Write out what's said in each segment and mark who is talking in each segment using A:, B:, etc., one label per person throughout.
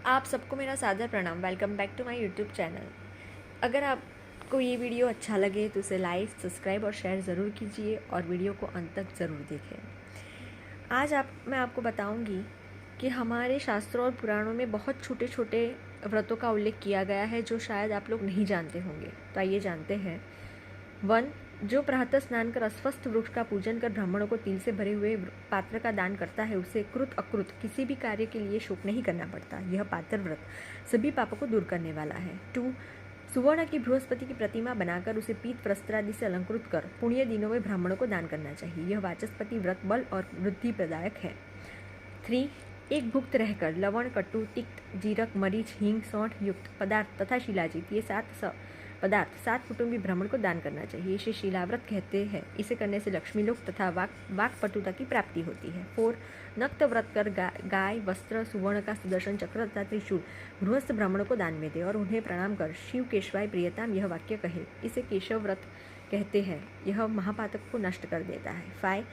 A: आप सबको मेरा सादर प्रणाम। Welcome back to my YouTube channel. अगर आपको ये वीडियो अच्छा लगे तो इसे लाइक, सब्सक्राइब और शेयर ज़रूर कीजिए और वीडियो को अंत तक ज़रूर देखें। आज मैं आपको बताऊंगी कि हमारे शास्त्रों और पुराणों में बहुत छोटे छोटे व्रतों का उल्लेख किया गया है जो शायद आप लोग नहीं जानते होंगे। तो आइए जानते हैं। 1. जो प्रातः स्नान कर अस्वस्थ वृक्ष का पूजन कर ब्राह्मणों को तिल से भरे हुए पात्र का दान करता है, उसे कृत अकृत किसी भी कार्य के लिए शोक नहीं करना पड़ता। यह पात्र व्रत सभी पापों को दूर करने वाला है। 2. सुवर्ण की बृहस्पति की प्रतिमा बनाकर उसे पीत वस्त्र आदि से अलंकृत कर पुण्य दिनों में ब्राह्मणों को दान करना चाहिए। यह वाचस्पति व्रत बल और वृद्धि प्रदायक है। 3. एक भुक्त रहकर लवण, कट्टू, तिक्त, जीरक, मरीच, हींग, सौंठ युक्त पदार्थ तथा शिलाजीत ये 7 कुटुंबी ब्राह्मण को दान करना चाहिए। इसे शिलाव्रत कहते हैं। इसे करने से लक्ष्मी लोक तथा वाक्पटुता की प्राप्ति होती है। 4. नक्त व्रत कर गाय, वस्त्र, सुवर्ण का सुदर्शन चक्र तथा त्रिशूल गृहस्थ ब्राह्मणों को दान में दे और उन्हें प्रणाम कर शिव केशवाय प्रियताम यह वाक्य कहे। इसे केशव व्रत कहते हैं। यह महापातक को नष्ट कर देता है। 5.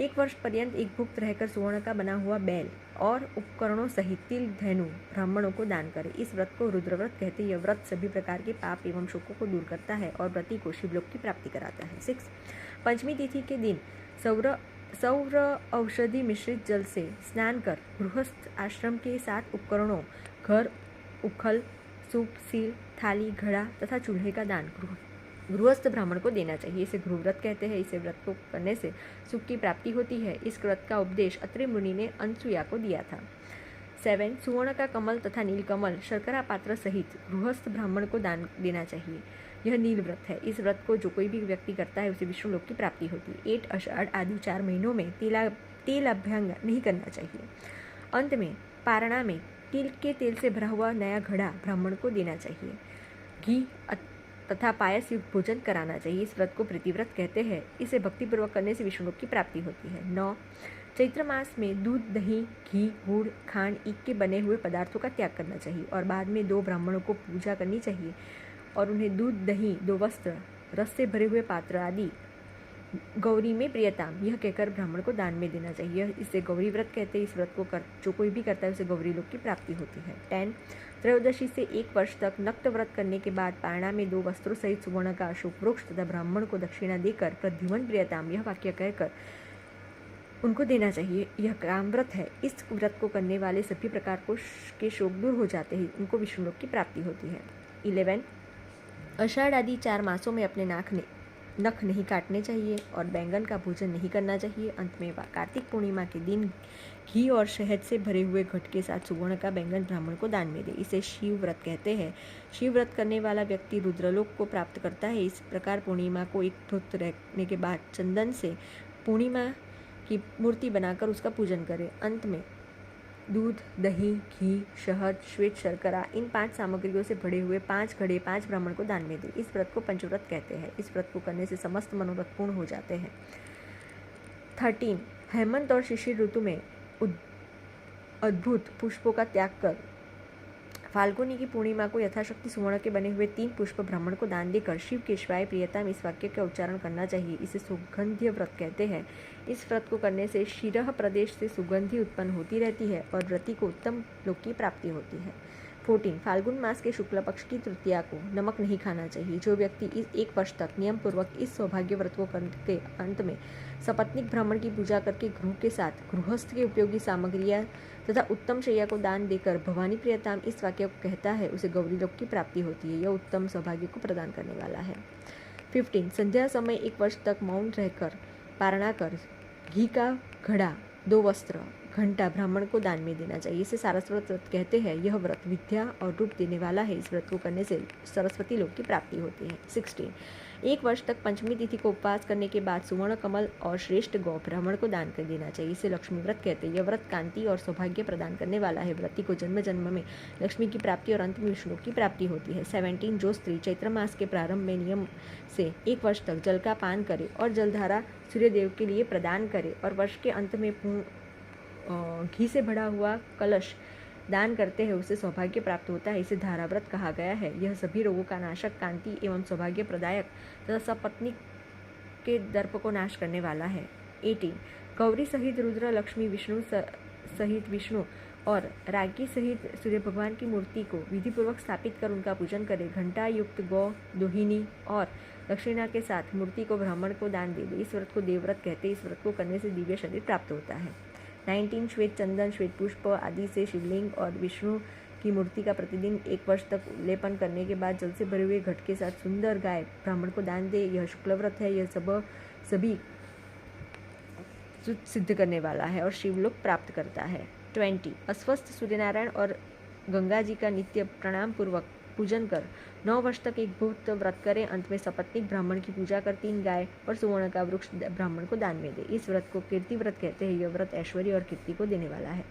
A: एक वर्ष पर्यंत एक भुक्त रहकर सुवर्ण का बना हुआ बैल और उपकरणों सहित तिल, धैनु ब्राह्मणों को दान करे। इस व्रत को रुद्रव्रत कहते हैं। यह व्रत सभी प्रकार के पाप एवं शोकों को दूर करता है और व्रती को शिवलोक की प्राप्ति कराता है। 6. पंचमी तिथि के दिन सौर औषधि मिश्रित जल से स्नान कर गृहस्थ आश्रम के 7 उपकरणों घर, उखल, सूप, सील, थाली, घड़ा तथा चूल्हे का दान गृहस्थ ब्राह्मण को देना चाहिए। इसे गृहव्रत कहते हैं। इसे व्रत को करने से सुख की प्राप्ति होती है। इस व्रत का उपदेश अत्रि मुनि ने अनसुया को दिया था। 7. सुवर्ण का कमल तथा नीलकमल शर्करा पात्र सहित गृहस्थ ब्राह्मण को दान देना चाहिए। यह नील व्रत है। इस व्रत को जो कोई भी व्यक्ति करता है उसे विष्णु लोक की प्राप्ति होती है। 8. आषाढ़ आदि 4 महीनों में तेल अभ्यंग नहीं करना चाहिए। अंत में पारणा में तिल के तेल से भरा हुआ नया घड़ा ब्राह्मण को देना चाहिए। घी तथा पायस युक्त भोजन कराना चाहिए। इस व्रत को प्रीतिव्रत कहते हैं। इसे भक्तिपूर्वक करने से विष्णु लोक की प्राप्ति होती है। 9. चैत्र मास में दूध, दही, घी, गुड़, खांड, ईख के बने हुए पदार्थों का त्याग करना चाहिए और बाद में 2 ब्राह्मणों को पूजा करनी चाहिए और उन्हें दूध, दही, 2 वस्त्र, रस से भरे हुए पात्र आदि गौरी में प्रियताम यह कहकर ब्राह्मण को दान में देना चाहिए। इसे गौरी व्रत कहते हैं। इस व्रत को जो कोई भी करता है उसे गौरी लोक की प्राप्ति होती है। 10. त्रयोदशी से 1 वर्ष तक नक्त व्रत करने के बाद पारणा में 2 वस्त्रों सहित सुवर्ण का अशोक वृक्ष तथा ब्राह्मण को दक्षिणा देकर प्रद्युमन प्रियताम यह वाक्य कहकर उनको देना चाहिए। यह काम व्रत है। इस व्रत को करने वाले सभी प्रकार के शोक दूर हो जाते हैं। उनको विष्णु लोक की प्राप्ति होती है। 11. आषाढ़ आदि 4 मासों में अपने नख नहीं काटने चाहिए और बैंगन का भोजन नहीं करना चाहिए। अंत में कार्तिक पूर्णिमा के दिन घी और शहद से भरे हुए घट के साथ सुवर्ण का बैंगन ब्राह्मण को दान में दे। इसे शिव व्रत कहते हैं। शिव व्रत करने वाला व्यक्ति रुद्रलोक को प्राप्त करता है। इस प्रकार पूर्णिमा को एक भुक्त रहने के बाद चंदन से पूर्णिमा की मूर्ति बनाकर उसका पूजन करे। अंत में दूध, दही, घी, शहद, श्वेत शर्करा इन 5 सामग्रियों से भरे हुए 5 घड़े 5 ब्राह्मण को दान में दे। इस व्रत को पंचव्रत कहते हैं। इस व्रत को करने से समस्त मनोरथ पूर्ण हो जाते हैं। 13. हेमंत और शिशिर ऋतु में अद्भुत पुष्पों का त्याग कर फाल्गुनी की पूर्णिमा को यथाशक्ति सुवर्ण के बने हुए 3 पुष्प ब्राह्मण को दान देकर शिव केशवाय प्रियताम इस वाक्य का उच्चारण करना चाहिए। इसे सुगंध्य व्रत कहते हैं। इस व्रत को करने से शिरह प्रदेश से सुगंधि उत्पन्न होती रहती है और व्रती को उत्तम लोक की प्राप्ति होती है। 14. फाल्गुन मास के शुक्ल पक्ष की तृतीया को नमक नहीं खाना चाहिए। जो व्यक्ति इस 1 वर्ष तक नियम पूर्वक इस सौभाग्य व्रत को करके अंत में सपत्निक ब्राह्मण की पूजा करके गृह के साथ गृहस्थ के उपयोगी सामग्रियां तथा उत्तम शैया को दान देकर भवानी प्रियताम इस वाक्य को कहता है, उसे गौरी लोक की प्राप्ति होती है। यह उत्तम सौभाग्य को प्रदान करने वाला है। 15. संध्या समय 1 वर्ष तक मौन रहकर पारणा कर घी का घड़ा, 2 वस्त्र, घंटा ब्राह्मण को दान में देना चाहिए। इसे सारस्वत व्रत कहते हैं। यह व्रत विद्या और रूप देने वाला है। इस व्रत को करने से सरस्वती लोक की प्राप्ति होती है। 16. 1 वर्ष तक पंचमी तिथि को उपवास करने के बाद सुवर्ण कमल और श्रेष्ठ गौ ब्राह्मण को दान कर देना चाहिए। इसे लक्ष्मी व्रत कहते हैं। यह व्रत कांति और सौभाग्य प्रदान करने वाला है। व्रती को जन्म जन्म में लक्ष्मी की प्राप्ति और अंत में विष्णु की प्राप्ति होती है। 17. जो स्त्री चैत्र मास के प्रारंभ में नियम से 1 वर्ष तक जल का पान करे और जलधारा सूर्यदेव के लिए प्रदान करे और वर्ष के अंत में घी से भरा हुआ कलश दान करते हैं, उसे सौभाग्य प्राप्त होता है। इसे धाराव्रत कहा गया है। यह सभी रोगों का नाशक, कांति एवं सौभाग्य प्रदायक तथा सपत्नी के दर्प को नाश करने वाला है। 18. गौरी सहित रुद्र, लक्ष्मी, विष्णु सहित विष्णु और रागी सहित सूर्य भगवान की मूर्ति को विधिपूर्वक स्थापित कर उनका पूजन करे। घंटा युक्त गौ दोहिनी और दक्षिणा के साथ मूर्ति को ब्राह्मण को दान दे। इस व्रत को देवव्रत कहते हैं। इस व्रत को करने से दिव्य शरीर प्राप्त होता है। 19 श्वेत चंदन, श्वेत पुष्प आदि से शिवलिंग और विष्णु की मूर्ति का प्रतिदिन 1 वर्ष तक उल्लेपन करने के बाद जल से भरे हुए घट के साथ सुंदर गाय ब्राह्मण को दान दे। यह शुक्ल व्रत है। यह सभी सिद्ध करने वाला है और शिवलोक प्राप्त करता है। 20 अस्वस्थ सूर्यनारायण और गंगा जी का नित्य प्रणाम पूर्वक पूजन कर 9 वर्ष तक एक भूत व्रत करें। अंत में सपत्निक ब्राह्मण की पूजा कर 3 गाय और सुवर्ण का वृक्ष ब्राह्मण को दान में दे। इस व्रत को कीर्ति व्रत कहते हैं। यह व्रत ऐश्वर्य और कीर्ति को देने वाला है।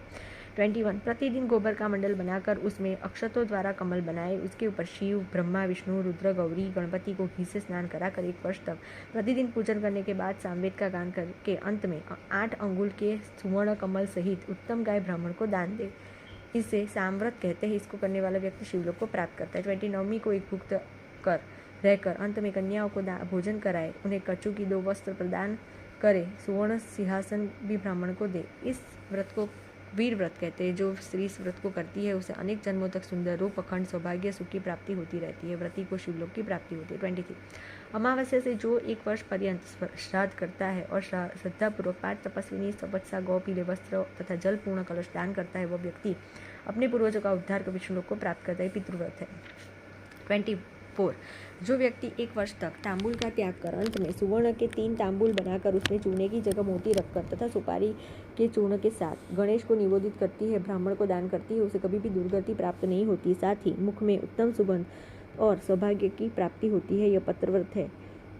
A: 21 प्रतिदिन गोबर का मंडल बनाकर उसमें अक्षतों द्वारा कमल बनाए। उसके ऊपर शिव, ब्रह्मा, विष्णु, रुद्र, गौरी, गणपति को घी से स्नान कराकर 1 वर्ष तक प्रतिदिन पूजन करने के बाद सामवेद का गान करके अंत में 8 अंगुल के सुवर्ण कमल सहित उत्तम गाय ब्राह्मण को दान दे। इसे सामव्रत कहते हैं। इसको करने वाला व्यक्ति शिवलोक को प्राप्त करता है। 29वीं को एक भुक्त कर रहकर अंत में कन्याओं को भोजन कराए, उन्हें कचू की 2 वस्त्र प्रदान करे, सुवर्ण सिंहासन भी ब्राह्मण को दे। इस व्रत को वीर व्रत कहते हैं। जो स्त्री इस व्रत को करती है उसे अनेक जन्मों तक सुंदर रूप, अखंड सौभाग्य, सुख की प्राप्ति होती रहती है। व्रती को शिवलोक की प्राप्ति होती है। 23 अमावस्या से जो 1 वर्ष पर्यंत श्राद्ध करता है और श्रद्धापूर्वक 5 तपस्विनी, सपत्सा, गौ, पीले वस्त्र तथा जल पूर्ण कलश दान करता है, वह व्यक्ति अपने पूर्वजों का उद्धार कर विष्णुलोक को प्राप्त करता है। पितृव्रत है। 24 जो व्यक्ति 1 वर्ष तक तांबुल का त्याग कर अंत में सुवर्ण के 3 तांबुल बनाकर उसमें चूने की जगह मोती रखकर तथा सुपारी के चूर्ण के साथ गणेश को निवेदित करती है, ब्राह्मण को दान करती है, उसे कभी भी दुर्गति प्राप्त नहीं होती। साथ ही मुख में उत्तम सुगंध और सौभाग्य की प्राप्ति होती है। यह पत्रव्रत है।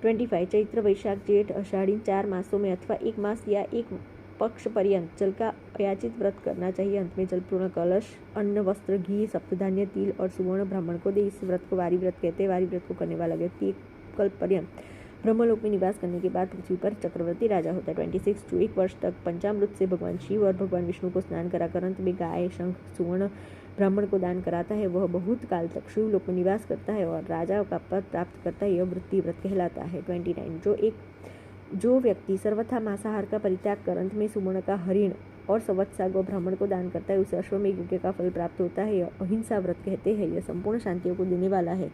A: 25 चैत्र, वैशाख, जेठ, आषाढ़ 4 मासों में अथवा 1 मास या 1 पक्ष पर्यंत जल का अयाचित व्रत करना चाहिए। अंत में जलपूर्ण कलश, अन्न, वस्त्र, घी, सप्तधान्य, तिल और सुवर्ण ब्राह्मण को दे। इस व्रत को वारी व्रत कहते हैं। वारी व्रत को करने वाला व्यक्ति 1 कल्प पर्यंत ब्रह्मलोक में निवास करने के बाद पृथ्वी पर चक्रवर्ती राजा होता है। 26 जो 1 वर्ष तक पंचामृत से भगवान शिव और भगवान विष्णु को स्नान कराकर अंत में गाय, शंख, सुवर्ण ब्राह्मण को दान कराता है, वह बहुत काल तक शिवलोक में निवास करता है और राजा का पद प्राप्त करता है। यह वृत्ति व्रत कहलाता है। 29 जो व्यक्ति सर्वथा मांसाहार का परित्याग कर अंत में सुवर्ण का हरिण और संवत्सा गौ ब्राह्मण को दान करता है, उसे अश्वमेध यज्ञ का फल प्राप्त होता है। यह अहिंसा व्रत कहते हैं। यह संपूर्ण शांतियों को देने वाला है।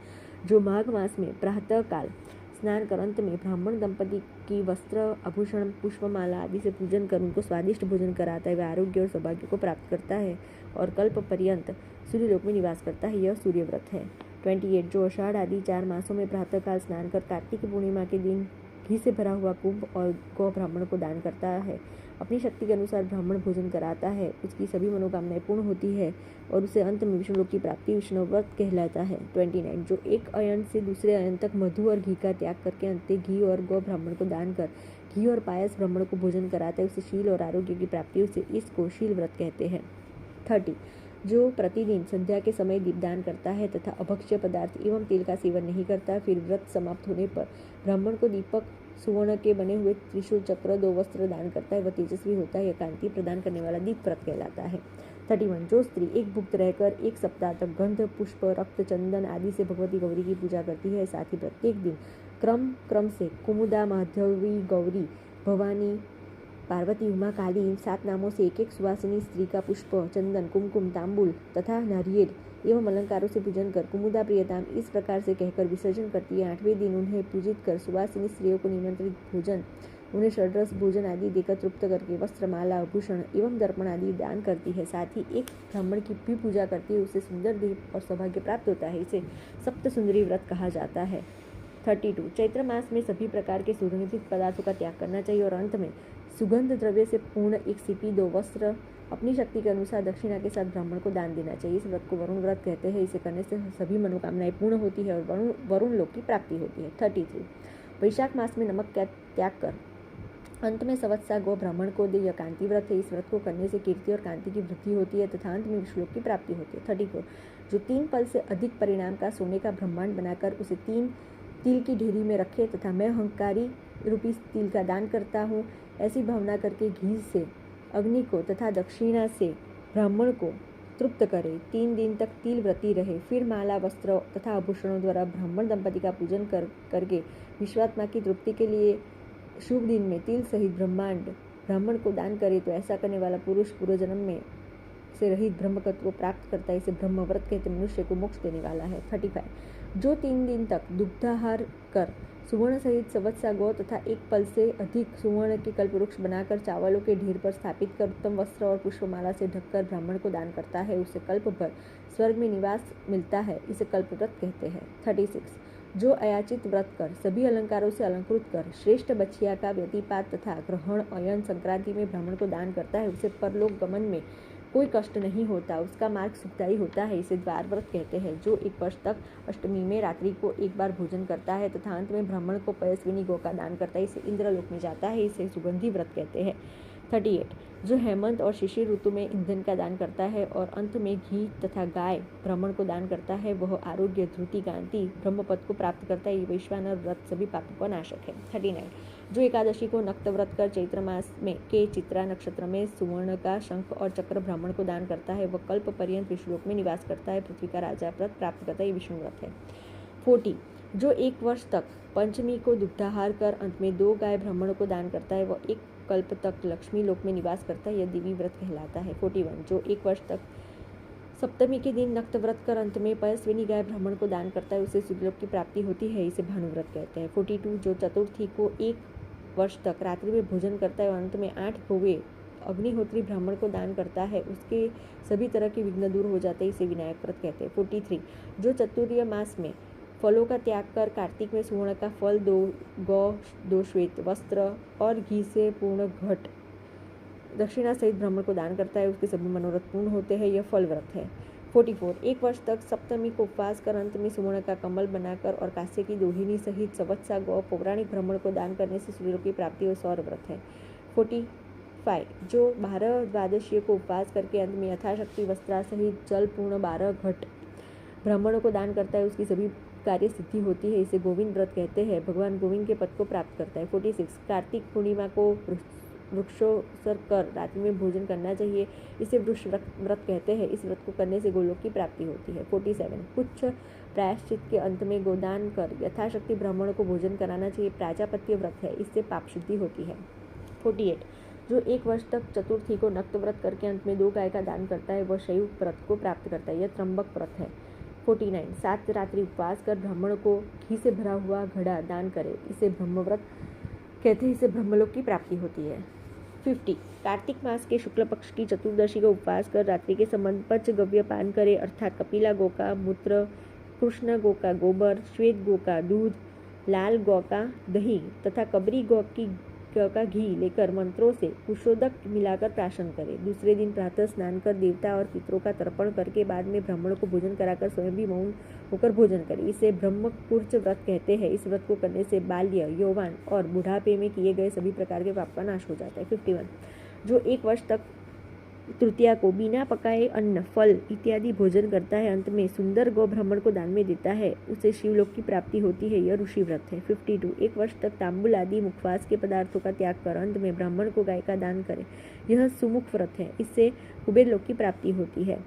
A: जो माघ मास में प्रातः काल स्नान कर अंत में ब्राह्मण दंपति की वस्त्र, आभूषण, पुष्पमाला आदि से पूजन कर उनको स्वादिष्ट भोजन कराता है, वह आरोग्य और सौभाग्य को प्राप्त करता है और कल्प पर्यंत सूर्यलोक में निवास करता है। यह सूर्य व्रत है। 28 जो आषाढ़ आदि 4 मासों में प्रातःकाल स्नान कर कार्तिक पूर्णिमा के दिन घी से भरा हुआ कुंभ और गौ ब्राह्मण को दान करता है, अपनी शक्ति के अनुसार ब्राह्मण भोजन कराता है, उसकी सभी मनोकामनाएं पूर्ण होती है और उसे अंत में विष्णुलोक की प्राप्ति विष्णु व्रत कहलाता है। 29 जो 1 अयन से दूसरे अयन तक मधु और घी का त्याग करके अंत घी और गौ ब्राह्मण को दान कर घी और पायस ब्राह्मण को भोजन कराता है, उसे शील और आरोग्य की प्राप्ति, उसे इसको शील व्रत कहते हैं। 30 जो प्रतिदिन संध्या के समय दीपदान करता है तथा अभक्ष्य पदार्थ एवं तेल का सेवन नहीं करता, फिर व्रत समाप्त होने पर ब्राह्मण को दीपक, सुवर्ण के बने हुए त्रिशूल चक्र, 2 वस्त्र दान करता है, वह तेजस्वी होता है। यह कांति प्रदान करने वाला दीप व्रत कहलाता है। 31 जो स्त्री 1 भुक्त रहकर 1 सप्ताह तक गंध, पुष्प, रक्त, चंदन आदि से भगवती गौरी की पूजा करती है, साथ ही प्रत्येक दिन क्रम से कुमुदा, माधवी, गौरी, भवानी, पार्वती, उमा, काली इन 7 नामों से 1 सुवासिनी स्त्री का पुष्प, चंदन, कुमकुम, तांबुल तथा नारियल एवं अलंकारों से पूजन कर कुमुदा प्रियताम इस प्रकार से कहकर विसर्जन करती है। 8वें दिन उन्हें पूजित कर सुवासिनी स्त्रियों को निमंत्रित भोजन, उन्हें षड्रस भोजन आदि देकर तृप्त करके वस्त्र, माला, आभूषण एवं दर्पण आदि दान करती है। साथ ही 1 ब्राह्मण की भी पूजा करती है, उसे सुंदर दीप और सौभाग्य प्राप्त होता है। इसे सप्त सुंदरी व्रत कहा जाता है। 32 चैत्र मास में सभी प्रकार के सुगंधित पदार्थों का त्याग करना चाहिए और अंत में सुगंध द्रव्य से पूर्ण 1 सीपी, 2 वस्त्र अपनी शक्ति के अनुसार दक्षिणा के साथ ब्राह्मण को दान देना चाहिए। इस व्रत को वरुण व्रत कहते हैं। इसे करने से सभी मनोकामनाएं पूर्ण होती है और वरुण लोक की प्राप्ति होती है। 33 वैशाख मास में नमक का त्याग कर अंत में संवत्सा गौ ब्राह्मण को दे। यह कांति व्रत है। इस व्रत को करने से कीर्ति और कांति की वृद्धि होती है तथा अंत में विष्णुलोक की प्राप्ति होती है। 34 जो 3 पल से अधिक परिणाम का सोने का ब्रह्मांड बनाकर उसे 3 तिल की ढेरी में रखे तथा मैं अहंकारी रूपी तिल का दान करता हूँ, ऐसी भावना करके घी से अग्नि को तथा दक्षिणा से ब्राह्मण को तृप्त करे, 3 दिन तक तिल व्रती रहे, फिर माला, वस्त्र तथा आभूषणों द्वारा ब्राह्मण दंपति का पूजन करके विश्वात्मा की तृप्ति के लिए शुभ दिन में तिल सहित ब्रह्मांड ब्राह्मण को दान करे, तो ऐसा करने वाला पुरुष पूर्व जन्म में से रहित ब्रह्मत्व को प्राप्त करता है, इसे ब्रह्मव्रत कहते, मनुष्य को मोक्ष देने वाला है। 35 जो 3 दिन तक दुग्धाहार कर सुवर्ण सहित संवत्सर गौ तथा एक पल से अधिक सुवर्ण के कल्पवृक्ष बनाकर चावलों के ढेर पर स्थापित कर उत्तम वस्त्र और पुष्पमाला से ढककर ब्राह्मण को दान करता है, उसे कल्प भर स्वर्ग में निवास मिलता है, इसे कल्पव्रत कहते हैं। 36 जो अयाचित व्रत कर सभी अलंकारों से अलंकृत कर श्रेष्ठ बछिया का व्यतिपात तथा ग्रहण अयन संक्रांति में ब्राह्मण को दान करता है, उसे परलोक गमन में कोई कष्ट नहीं होता, उसका मार्ग सुखदायी होता है, इसे द्वार व्रत कहते हैं। जो 1 वर्ष तक अष्टमी में रात्रि को एक बार भोजन करता है तथा अंत में ब्राह्मण को पयस्विनी गौ का दान करता है, इसे इंद्रलोक में जाता है, इसे सुगंधी व्रत कहते हैं। 38 जो हेमंत और शिशिर ऋतु में ईंधन का दान करता है और अंत में घी तथा गाय ब्राह्मण को दान करता है, वह आरोग्य धृति कांति ब्रह्मपद को प्राप्त करता है, ये वैश्वानर व्रत सभी पापों का नाशक है। 39 जो एकादशी को नक्त व्रत कर चैत्र मास में के चित्रा नक्षत्र में सुवर्ण का शंख और चक्र ब्राह्मण को दान करता है, वह कल्प पर्यंत विष्णुलोक में निवास करता है, पृथ्वी का राजा व्रत प्राप्त करता है, ये विष्णु व्रत है। 40 जो 1 वर्ष तक पंचमी को दुग्धाहार कर अंत में 2 गाय ब्राह्मण को दान करता है, वह 1 कल्प तक लक्ष्मी लोक में निवास करता है, यह दिवी व्रत कहलाता है। 41 जो 1 वर्ष तक सप्तमी के दिन नक्त व्रत कर अंत में पयस्विनी गाय ब्राह्मण को दान करता है, उसे सूर्यलोक की प्राप्ति होती है, इसे भानुव्रत कहते हैं। 42 जो चतुर्थी को 1 वर्ष तक रात्रि में भोजन करता है और अंत में 8 गौवे अग्निहोत्री ब्राह्मण को दान करता है, उसके सभी तरह के विघ्न दूर हो जाते हैं, इसे विनायक व्रत कहते हैं। 43 जो चतुर्थ मास में फलों का त्याग कर कार्तिक में सुवर्ण का फल 2 गौ 2 श्वेत वस्त्र और घी से पूर्ण घट दक्षिणा सहित ब्राह्मण को दान करता है, उसके सभी मनोरथ पूर्ण होते हैं, यह फल व्रत है। 44 1 वर्ष तक सप्तमी को उपवास कर अंत में सुवर्ण का कमल बनाकर और कांसे की दोहिनी सहित संवत्सर गौ पौराणिक ब्राह्मण को दान करने से सूर्यलोक की प्राप्ति और सौर व्रत है। 45 जो 12 द्वादशी को उपवास करके अंत में यथाशक्ति वस्त्रा सहित जल पूर्ण 12 घट ब्राह्मणों को दान करता है, उसकी सभी कार्य सिद्धि होती है, इसे गोविंद व्रत कहते हैं, भगवान गोविंद के पद को प्राप्त करता है। 46 कार्तिक पूर्णिमा को वृक्षोत्सव कर रात्रि में भोजन करना चाहिए, इसे वृक्ष व्रत कहते हैं, इस व्रत को करने से गोलोक की प्राप्ति होती है। 47 कुछ प्रायश्चित के अंत में गोदान कर यथाशक्ति ब्राह्मणों को भोजन कराना चाहिए, प्राजापत्य व्रत है, इससे पाप शुद्धि होती है। 48 जो 1 वर्ष तक चतुर्थी को नक्त व्रत करके अंत में 2 गाय का दान करता है, वह शैव व्रत को प्राप्त करता है, यह त्र्यंबक व्रत है। 49 7 रात्रि उपवास कर ब्राह्मण को घी से भरा हुआ घड़ा दान करे, इसे ब्रह्मव्रत कहते हैं, इसे ब्रह्मलोक की प्राप्ति होती है। 50 कार्तिक मास के शुक्ल पक्ष की चतुर्दशी को उपवास कर रात्रि के संबंध पंचगव्य पान करे, अर्थात कपिला गौ का मूत्र, कृष्ण गौ का गोबर, श्वेत गौ का दूध, लाल गौ का दही तथा कबरी गौ का घी लेकर मंत्रों से कुशोदक मिलाकर प्राशन करे। दूसरे दिन प्रातः स्नान कर देवता और पितरों का तर्पण करके बाद में ब्राह्मणों को भोजन कराकर स्वयं भी मौन होकर भोजन करे, इसे ब्रह्मकुर्च व्रत कहते हैं। इस व्रत को करने से बाल्य, यौवन और बुढ़ापे में किए गए सभी प्रकार के पाप का नाश हो जाता है। 51 जो 1 वर्ष तक तृतीया को बिना पकाए अन्न, फल इत्यादि भोजन करता है, अंत में सुंदर गौ ब्राह्मण को दान में देता है, उसे शिवलोक की प्राप्ति होती है, यह ऋषि व्रत है। 52 1 वर्ष तक तांबुल आदि मुखवास के पदार्थों का त्याग कर अंत में ब्राह्मण को गाय का दान करे, यह सुमुख व्रत है, इससे कुबेर लोक की प्राप्ति होती है।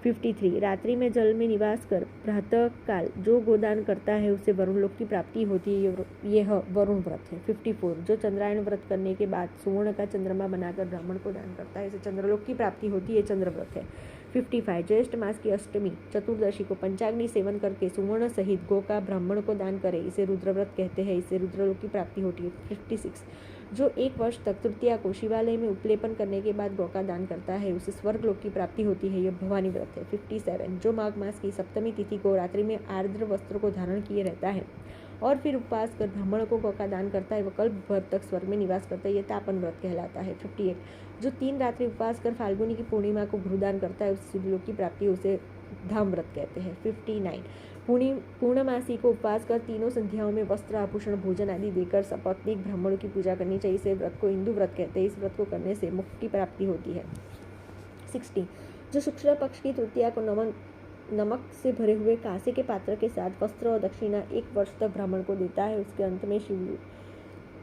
A: 53 रात्रि में जल में निवास कर प्रातः काल जो गोदान करता है, उसे वरुण लोक की प्राप्ति होती है, यह वरुण व्रत है। 54 जो चंद्रायण व्रत करने के बाद सुवर्ण का चंद्रमा बनाकर ब्राह्मण को दान करता है, इसे चंद्रलोक की प्राप्ति होती है, चंद्र व्रत है। 55 ज्येष्ठ मास की अष्टमी चतुर्दशी को पंचाग्नि सेवन करके सुवर्ण सहित गौ का ब्राह्मण को दान करे, इसे रुद्र व्रत कहते हैं, इससे रुद्रलोक की प्राप्ति होती है। 56 जो 1 वर्ष तक तृतीया को शिवालय में उपलेपन करने के बाद गौ का दान करता है, उसे स्वर्ग लोक की प्राप्ति होती है, यह भवानी व्रत है। 57 जो माघ मास की सप्तमी तिथि को रात्रि में आर्द्र वस्त्र को धारण किए रहता है और फिर उपवास कर ब्राह्मण को गौ का दान करता है, वह कल्प भर तक स्वर्ग में निवास करता है, यह तापन व्रत कहलाता है। 58 जो 3 रात्रि उपवास कर फाल्गुनी की पूर्णिमा को गुरुदान करता है, उसे शिवलोक की प्राप्ति, उसे धाम व्रत कहते हैं। 59 पूर्णमासी को उपवास कर तीनों संध्याओं में वस्त्र, आभूषण, भोजन आदि देकर सपत्नीक ब्राह्मणों की पूजा करनी चाहिए, इस व्रत को हिंदू व्रत कहते हैं, इस व्रत को करने से मुक्ति की प्राप्ति होती है। 60 जो शुक्ल पक्ष की तृतीया को नमक से भरे हुए कांसे के पात्र के साथ वस्त्र और दक्षिणा 1 वर्ष तक ब्राह्मण को देता है, उसके अंत में शिव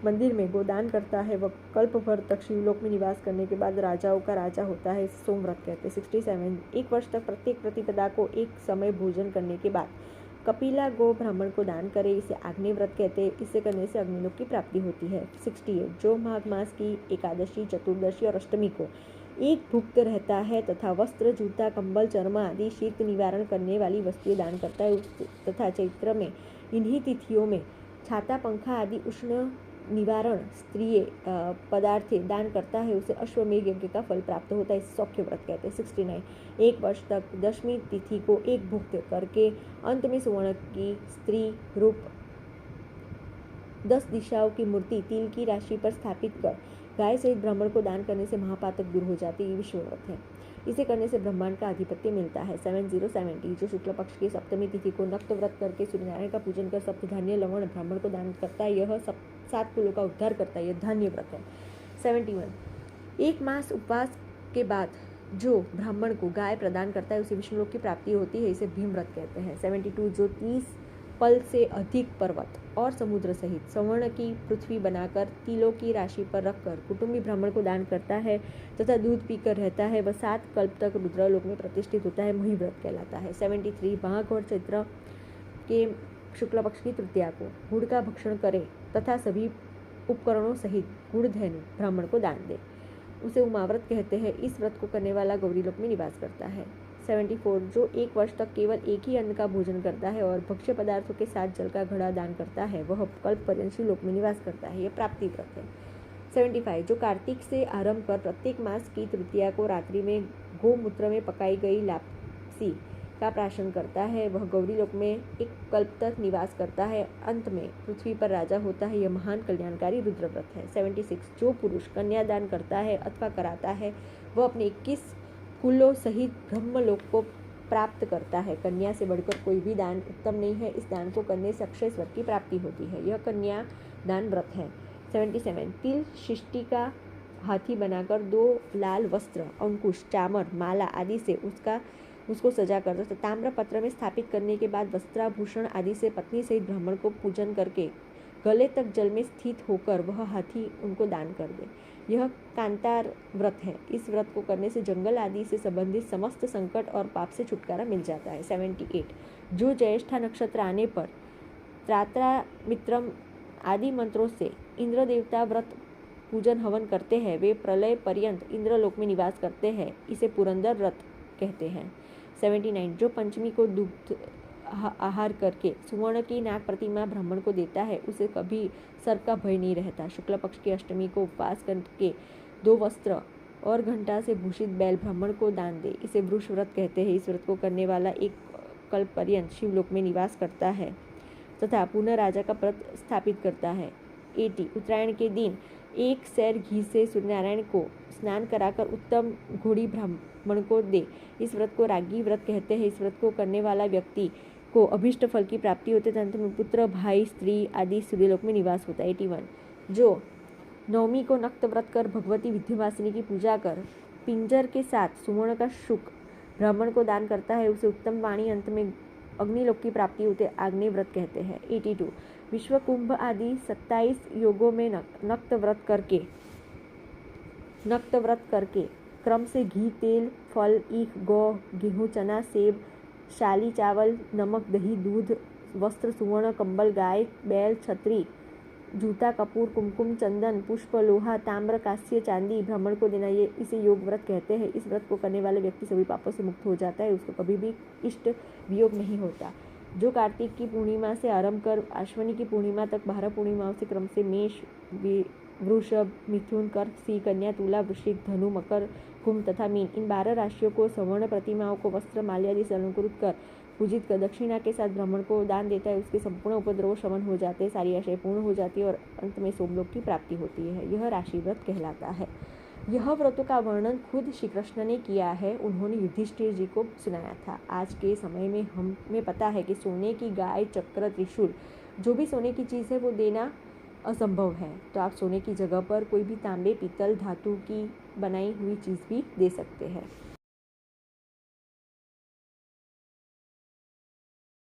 A: मंदिर में गोदान करता है, वह कल्प भर तक शिवलोक में निवास करने के बाद राजाओं का राजा होता है, सोम व्रत कहते हैं। 67 1 वर्ष तक प्रत्येक प्रतिपदा को एक समय भोजन करने के बाद कपिला गो ब्राह्मण को दान करे, इसे आग्नेय व्रत कहते हैं, इसे करने से अग्निलोक की प्राप्ति होती है। 68 जो माघ मास की एकादशी, चतुर्दशी और अष्टमी को एक भुक्त रहता है तथा वस्त्र, जूता, कंबल, चर्म आदि शीत निवारण करने वाली वस्तुएं दान करता है तथा चैत्र में इन्हीं तिथियों में छाता, पंखा आदि उष्ण निवारण स्त्रीय पदार्थे दान करता है, उसे अश्वमेघ यज्ञ का फल प्राप्त होता है। सौख्य व्रत कहते हैं। 69 एक वर्ष तक 10वीं तिथि को एक भुक्त करके अंत में सुवर्ण की स्त्री रूप 10 दिशाओं की मूर्ति तिल की राशि पर स्थापित कर गाय सहित ब्राह्मण को दान करने से महापातक दूर हो जाते। ये विष्णु व्रत है। इसे करने से ब्रह्मांड का आधिपत्य मिलता है। 70 जो शुक्ल पक्ष की सप्तमी तिथि को नक्त व्रत करके सूर्यनारायण का पूजन कर सप्तधान्य लवण ब्राह्मण को दान करता है, यह 7 कुलों का उद्धार करता है। यह धान्य व्रत है। 71 एक मास उपवास के बाद जो ब्राह्मण को गाय प्रदान करता है उसे विष्णुलोक की प्राप्ति होती है। इसे भीम व्रत कहते हैं। 72 जो 30 पल से अधिक पर्वत और समुद्र सहित स्वर्ण की पृथ्वी बनाकर तिलों की राशि पर रखकर कुटुंबी ब्राह्मण को दान करता है तथा दूध पीकर रहता है, वह 7 कल्प तक रुद्रलोक में प्रतिष्ठित होता है। मही व्रत कहलाता है। 73 माघ और चैत्र के शुक्ल पक्ष की तृतीया को गुड़ का भक्षण करे तथा सभी उपकरणों सहित गुड़ धैनु ब्राह्मण को दान दे, उसे उमाव्रत कहते हैं। इस व्रत को करने वाला गौरीलोक में निवास करता है। 74 जो 1 वर्ष तक केवल एक ही अन्न का भोजन करता है और भक्ष्य पदार्थों के साथ जल का घड़ा दान करता है, वह कल्प पर्यंत लोक में निवास करता है। यह प्राप्ति व्रत है। 75 जो कार्तिक से आरंभ कर प्रत्येक मास की तृतीया को रात्रि में गोमूत्र में पकाई गई लापसी का प्राशन करता है, वह गौरी लोक में 1 कल्प तक निवास करता है, अंत में पृथ्वी पर राजा होता है। यह महान कल्याणकारी रुद्र व्रत है। 76 जो पुरुष कन्यादान करता है अथवा कराता है, वह अपने 21 कुलों सहित ब्रह्मलोक को प्राप्त करता है। कन्या से बढ़कर कोई भी दान उत्तम नहीं है। इस दान को करने से अक्षय स्वर्ग की प्राप्ति होती है। यह कन्या दान व्रत है। 77 तिल शिष्टि का हाथी बनाकर 2 लाल वस्त्र, अंकुश, चामर, माला आदि से उसको सजा कर ताम्र पत्र में स्थापित करने के बाद वस्त्राभूषण आदि से पत्नी सहित ब्राह्मण को पूजन करके गले तक जल में स्थित होकर वह हाथी उनको दान कर दे। यह कांतार व्रत है। इस व्रत को करने से जंगल आदि से संबंधित समस्त संकट और पाप से छुटकारा मिल जाता है। 78 जो ज्येष्ठा नक्षत्र आने पर त्रात्रा मित्रम आदि मंत्रों से इंद्र देवता व्रत पूजन हवन करते हैं, वे प्रलय पर्यंत इंद्रलोक में निवास करते हैं। इसे पुरंदर व्रत कहते हैं। 79 जो पंचमी को दुग्ध आहार करके सुवर्ण की नाग प्रतिमा ब्राह्मण को देता है, उसे कभी सर्प का भय नहीं रहता। शुक्ल पक्ष की अष्टमी को उपवास करके 2 वस्त्र और घंटा से भूषित बैल ब्राह्मण को दान दे, इसे वृष व्रत कहते हैं। इस व्रत को करने वाला 1 कल्प पर्यंत शिवलोक में निवास करता है तथा पुनः राजा का पद स्थापित करता है। 80 उत्तरायण के दिन 1 सैर घी से सूर्यनारायण को स्नान कराकर उत्तम घोड़ी ब्राह्मण को दे, इस व्रत को रागी व्रत कहते हैं। इस व्रत को करने वाला व्यक्ति को अभीष्ट फल की प्राप्ति होते है, अंत में पुत्र, भाई, स्त्री आदि सूर्यलोक में निवास होता है। 81 जो नवमी को नक्त व्रत कर भगवती विंध्यवासिनी की पूजा कर पिंजर के साथ सुवर्ण का शुक ब्राह्मण को दान करता है, उसे उत्तम वाणी अंत में अग्निलोक की प्राप्ति होते आग्नेय व्रत कहते हैं। 82 विश्व कुंभ आदि 27 योगों में नक्त व्रत करके क्रम से घी, तेल, फल, ईख, गौ, गेहूँ, चना, सेब, शाली, चावल, नमक, दही, दूध, वस्त्र, सुवर्ण, कंबल, गाय, बैल, छतरी, जूता, कपूर, कुमकुम, चंदन, पुष्प, लोहा, ताम्र, कांस्य, चांदी ब्राह्मण को देना, ये इसे योग व्रत कहते हैं। इस व्रत को करने वाले व्यक्ति सभी पापों से मुक्त हो जाता है, उसको कभी भी इष्ट वियोग नहीं होता। जो कार्तिक की पूर्णिमा से आरंभ कर अश्विनी की पूर्णिमा तक 12 पूर्णिमाओं से क्रम से मेष, वृषभ, मिथुन, कर्क, सिंह, कन्या, तुला, वृश्चिक, धनु, मकर, कुंभ तथा मीन इन 12 राशियों को स्वर्ण प्रतिमाओं को वस्त्र, माल्य आदि से अलंकृत कर पूजित कर दक्षिणा के साथ ब्राह्मण को दान देता है, उसके संपूर्ण उपद्रव शमन हो जाते हैं, सारी आशय पूर्ण हो जाती है और अंत में सोमलोक की प्राप्ति होती है। यह राशि व्रत कहलाता है। यह व्रतों का वर्णन खुद श्री कृष्ण ने किया है, उन्होंने युधिष्ठिर जी को सुनाया था। आज के समय में हमें पता है कि सोने की गाय, चक्र, त्रिशूल जो भी सोने की चीज़ है वो देना असंभव है, तो आप सोने की जगह पर कोई भी तांबे, पीतल, धातु की बनाई हुई चीज़ भी दे सकते हैं।